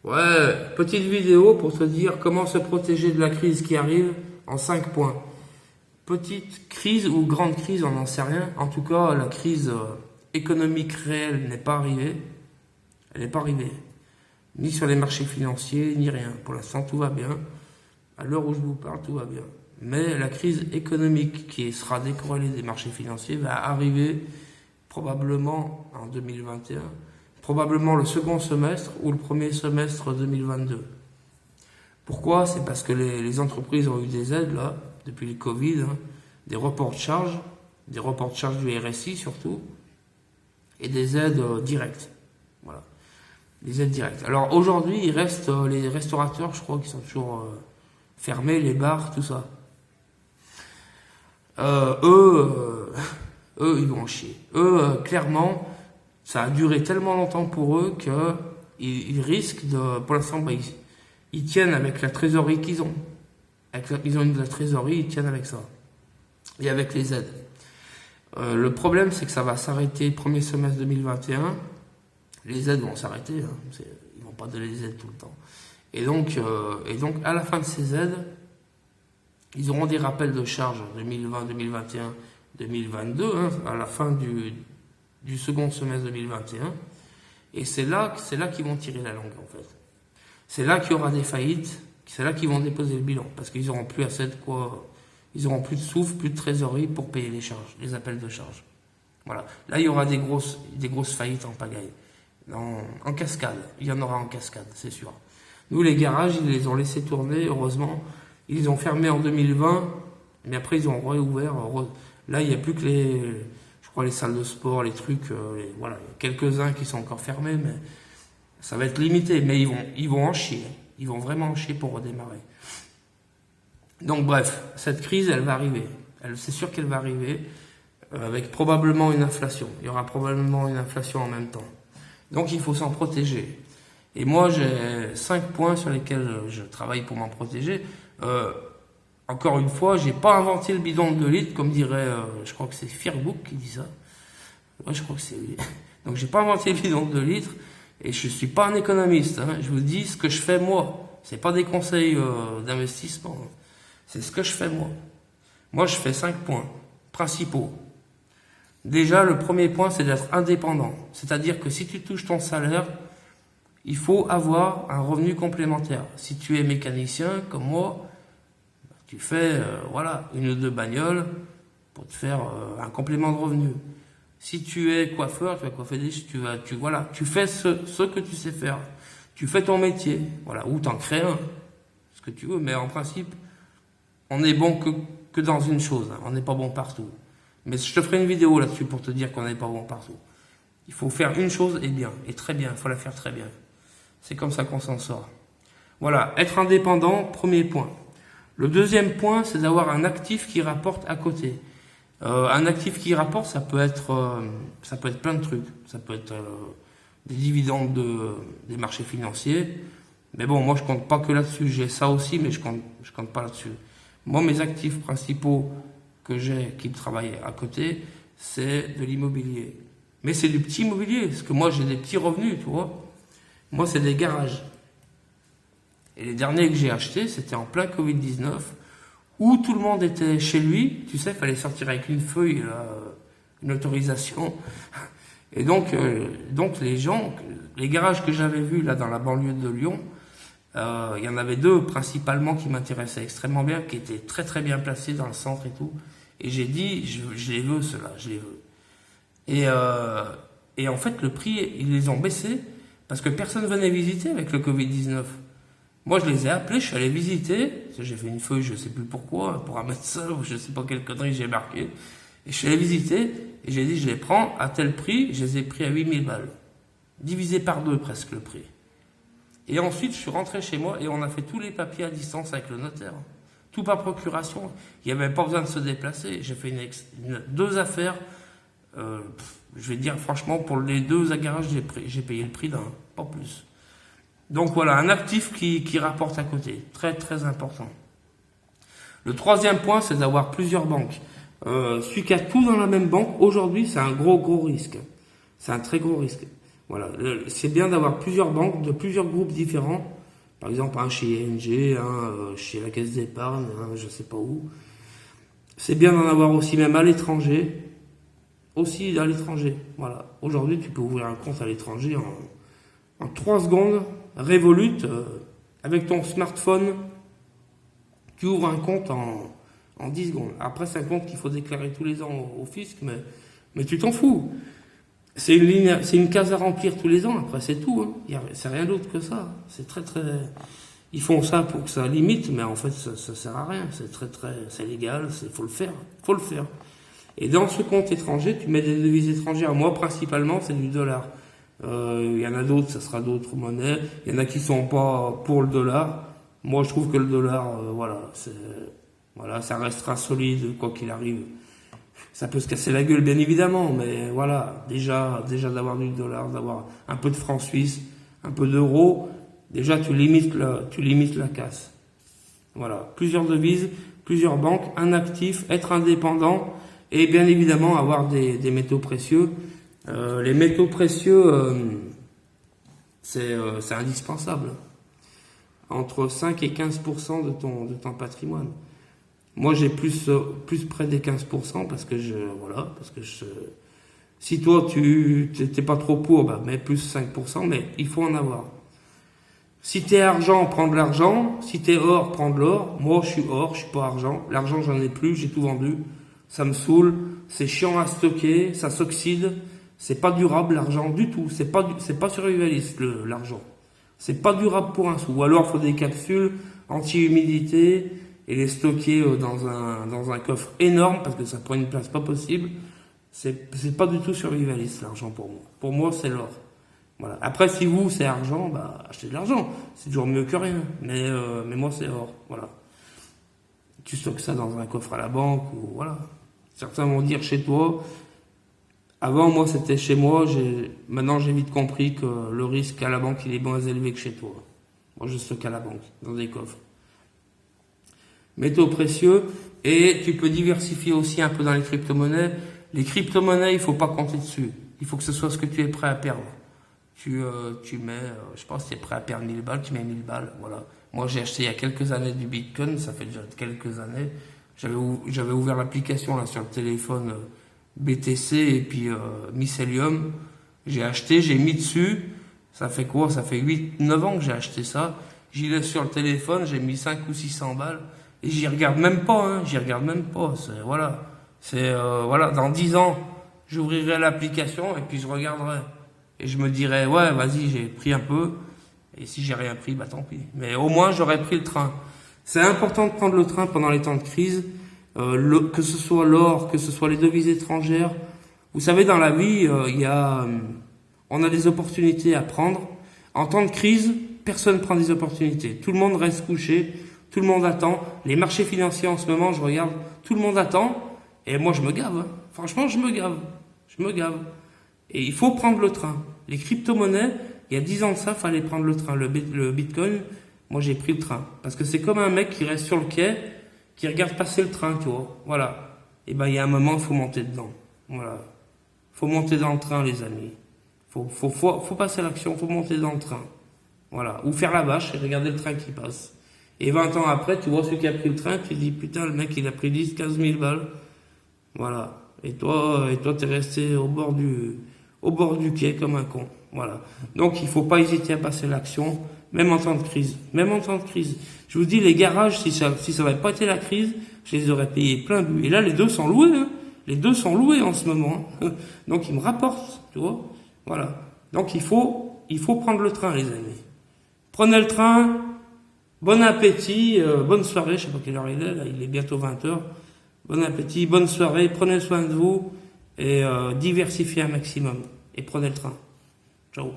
Ouais, petite vidéo pour te dire comment se protéger de la crise qui arrive en 5 points. Petite crise ou grande crise, on n'en sait rien. En tout cas, la crise économique réelle n'est pas arrivée. Elle n'est pas arrivée. Ni sur les marchés financiers, ni rien. Pour l'instant, tout va bien. À l'heure où je vous parle, tout va bien. Mais la crise économique qui sera décorrélée des marchés financiers va arriver probablement en 2021, probablement le second semestre ou le premier semestre 2022. Pourquoi? C'est parce que les entreprises ont eu des aides là, depuis le Covid, hein, des reports de charges du RSI surtout, et des aides directes. Voilà, des aides directes. Alors aujourd'hui, il reste les restaurateurs, je crois, qui sont toujours fermés, les bars, tout ça. Eux, ils vont en chier. Clairement, ça a duré tellement longtemps pour eux que ils risquent de, pour l'instant, ils tiennent avec la trésorerie qu'ils ont. Ils ont de la trésorerie, ils tiennent avec ça. Et avec les aides. Le problème, c'est que ça va s'arrêter premier semestre 2021. Les aides vont s'arrêter. Hein. Ils vont pas donner les aides tout le temps. Et donc, à la fin de ces aides, ils auront des rappels de charges 2020, 2021, 2022, hein, à la fin du second semestre 2021. Et c'est là qu'ils vont tirer la langue, en fait. C'est là qu'il y aura des faillites, c'est là qu'ils vont déposer le bilan, parce qu'ils n'auront plus assez de quoi, ils n'auront plus de souffle, plus de trésorerie pour payer les charges, les appels de charges. Voilà. Là, il y aura des grosses faillites en pagaille. En cascade. Il y en aura en cascade, c'est sûr. Nous, les garages, ils les ont laissés tourner, heureusement. Ils les ont fermés en 2020, mais après, ils ont réouvert. Là, il n'y a plus que je crois, les salles de sport, les trucs, voilà. Il y a quelques-uns qui sont encore fermés, mais ça va être limité. Mais ils vont en chier. Ils vont vraiment en chier pour redémarrer. Donc, bref, cette crise, elle va arriver. C'est sûr qu'elle va arriver, avec probablement une inflation. Il y aura probablement une inflation en même temps. Donc, il faut s'en protéger. Et moi, j'ai 5 points sur lesquels je travaille pour m'en protéger. Encore une fois, j'ai pas inventé le bidon de 2 litres, comme dirait, je crois que c'est Firbook qui dit ça. Ouais, je crois que c'est lui. Donc, j'ai pas inventé le bidon de 2 litres, et je suis pas un économiste. Hein. Je vous dis ce que je fais moi. C'est pas des conseils d'investissement. C'est ce que je fais moi. Moi, je fais 5 points principaux. Déjà, le premier point, c'est d'être indépendant. C'est-à-dire que si tu touches ton salaire, il faut avoir un revenu complémentaire. Si tu es mécanicien, comme moi, tu fais voilà, 1 ou 2 bagnoles pour te faire un complément de revenu. Si tu es coiffeur, tu vas coiffer des tu fais ce que tu sais faire. Tu fais ton métier, voilà, ou t'en crées un, ce que tu veux, mais en principe, on est bon que dans une chose, hein. On n'est pas bon partout. Mais je te ferai une vidéo là-dessus pour te dire qu'on n'est pas bon partout. Il faut faire une chose et bien, et très bien, il faut la faire très bien. C'est comme ça qu'on s'en sort. Voilà, être indépendant, premier point. Le deuxième point, c'est d'avoir un actif qui rapporte à côté. Un actif qui rapporte, ça peut être plein de trucs. Ça peut être des dividendes des marchés financiers. Mais bon, moi je compte pas que là-dessus. J'ai ça aussi, mais je compte pas là-dessus. Moi, mes actifs principaux que j'ai, qui me travaillent à côté, c'est de l'immobilier. Mais c'est du petit immobilier, parce que moi j'ai des petits revenus, tu vois. Moi, c'est des garages. Et les derniers que j'ai achetés, c'était en plein Covid-19, où tout le monde était chez lui. Tu sais, il fallait sortir avec une feuille, là, une autorisation. Et donc les garages que j'avais vus là dans la banlieue de Lyon, il y en avait 2 principalement qui m'intéressaient extrêmement bien, qui étaient très très bien placés dans le centre et tout. Et j'ai dit, je les veux ceux-là, je les veux. Et en fait, le prix, ils les ont baissés parce que personne venait visiter avec le Covid-19. Moi, je les ai appelés, je suis allé visiter. J'ai fait une feuille, je sais plus pourquoi, pour un médecin, ou je sais pas quelle connerie j'ai marqué. Et je suis allé visiter, et j'ai dit, je les prends à tel prix, je les ai pris à 8000 balles. Divisé par 2 presque le prix. Et ensuite, je suis rentré chez moi, et on a fait tous les papiers à distance avec le notaire. Tout par procuration. Il n'y avait pas besoin de se déplacer. J'ai fait 2 affaires. Je vais dire franchement, pour les 2 garages, j'ai payé le prix d'un, pas plus. Donc voilà, un actif qui rapporte à côté, très très important. Le troisième point, c'est d'avoir plusieurs banques. Celui qui a tout dans la même banque, aujourd'hui, c'est un gros risque. C'est un très gros risque. Voilà, c'est bien d'avoir plusieurs banques de plusieurs groupes différents. Par exemple, un chez ING, un chez la Caisse d'épargne, un je sais pas où. C'est bien d'en avoir aussi même à l'étranger. Aussi à l'étranger. Voilà. Aujourd'hui, tu peux ouvrir un compte à l'étranger en 3 secondes. Revolut, avec ton smartphone, tu ouvres un compte en 10 secondes. Après, c'est un compte qu'il faut déclarer tous les ans au fisc, mais tu t'en fous. C'est une case à remplir tous les ans. Après, c'est tout. Hein. C'est rien d'autre que ça. C'est très. Ils font ça pour que ça limite, mais en fait, ça sert à rien. C'est légal. Faut le faire. Et dans ce compte étranger, tu mets des devises étrangères. Moi, principalement, c'est du dollar. Il y en a d'autres, ça sera d'autres monnaies. Il y en a qui sont pas pour le dollar. Moi, je trouve que le dollar, ça restera solide quoi qu'il arrive. Ça peut se casser la gueule, bien évidemment, mais voilà, déjà d'avoir du dollar, d'avoir un peu de francs suisses, un peu d'euros, déjà tu limites la casse. Voilà, plusieurs devises, plusieurs banques, un actif, être indépendant et bien évidemment avoir des métaux précieux. Les métaux précieux, c'est indispensable. Entre 5 et 15% de ton patrimoine. Moi, j'ai plus près des 15% parce que si toi, tu t'es pas trop pour, bah, mets plus 5%, mais il faut en avoir. Si t'es argent, prends de l'argent. Si t'es or, prends de l'or. Moi, je suis or, je suis pas argent. L'argent, j'en ai plus, j'ai tout vendu. Ça me saoule. C'est chiant à stocker, ça s'oxyde. C'est pas durable, l'argent, du tout. C'est pas survivaliste, l'argent. C'est pas durable pour un sou. Ou alors, il faut des capsules anti-humidité et les stocker dans un coffre énorme parce que ça prend une place pas possible. C'est pas du tout survivaliste, l'argent, pour moi. Pour moi, c'est l'or. Voilà. Après, si vous, c'est argent, bah, achetez de l'argent. C'est toujours mieux que rien. Mais moi, c'est or. Voilà. Tu stockes ça dans un coffre à la banque ou voilà. Certains vont dire chez toi. Avant, moi, c'était chez moi. Maintenant, j'ai vite compris que le risque à la banque, il est moins élevé que chez toi. Moi, je stocke à la banque, dans des coffres. Métaux précieux. Et tu peux diversifier aussi un peu dans les crypto-monnaies. Les crypto-monnaies, il faut pas compter dessus. Il faut que ce soit ce que tu es prêt à perdre. Tu mets, je pense que tu es prêt à perdre 1000 balles, tu mets 1000 balles, voilà. Moi, j'ai acheté il y a quelques années du Bitcoin, ça fait déjà quelques années. J'avais ouvert l'application là sur le téléphone BTC et puis Mycelium. J'ai acheté, j'ai mis dessus. Ça fait quoi? Ça fait 8-9 ans que j'ai acheté ça. J'y laisse sur le téléphone, j'ai mis 5 ou 600 balles. Et j'y regarde même pas, hein. J'y regarde même pas. Voilà. Dans 10 ans, j'ouvrirai l'application et puis je regarderai. Et je me dirais, ouais, vas-y, j'ai pris un peu. Et si j'ai rien pris, bah tant pis. Mais au moins, j'aurais pris le train. C'est important de prendre le train pendant les temps de crise. Que ce soit l'or, que ce soit les devises étrangères. Vous savez, dans la vie, on a des opportunités à prendre. En temps de crise, personne ne prend des opportunités. Tout le monde reste couché. Tout le monde attend. Les marchés financiers, en ce moment, je regarde, tout le monde attend. Et moi, je me gave. Hein. Franchement, je me gave. Et il faut prendre le train. Les crypto-monnaies, il y a 10 ans de ça, fallait prendre le train. Le Bitcoin, moi j'ai pris le train. Parce que c'est comme un mec qui reste sur le quai, qui regarde passer le train, tu vois. Voilà. Et ben il y a un moment, il faut monter dedans. Voilà. Faut monter dans le train, les amis. Faut passer à l'action, faut monter dans le train. Voilà. Ou faire la vache et regarder le train qui passe. Et 20 ans après, tu vois celui qui a pris le train, tu te dis, putain, le mec il a pris 10-15 000 balles. Voilà. Et toi, t'es resté au bord du quai comme un con. Voilà. Donc, il faut pas hésiter à passer l'action, même en temps de crise. Je vous dis, les garages, si ça n'avait pas été la crise, je les aurais payés plein but. Et là, les deux sont loués, hein. Les deux sont loués en ce moment. Hein. Donc, ils me rapportent, tu vois. Voilà. Donc, il faut prendre le train, les amis. Prenez le train. Bon appétit, bonne soirée. Je sais pas quelle heure il est, là. Il est bientôt 20h. Bon appétit, bonne soirée, prenez soin de vous et diversifiez un maximum. Et prenez le train. Ciao.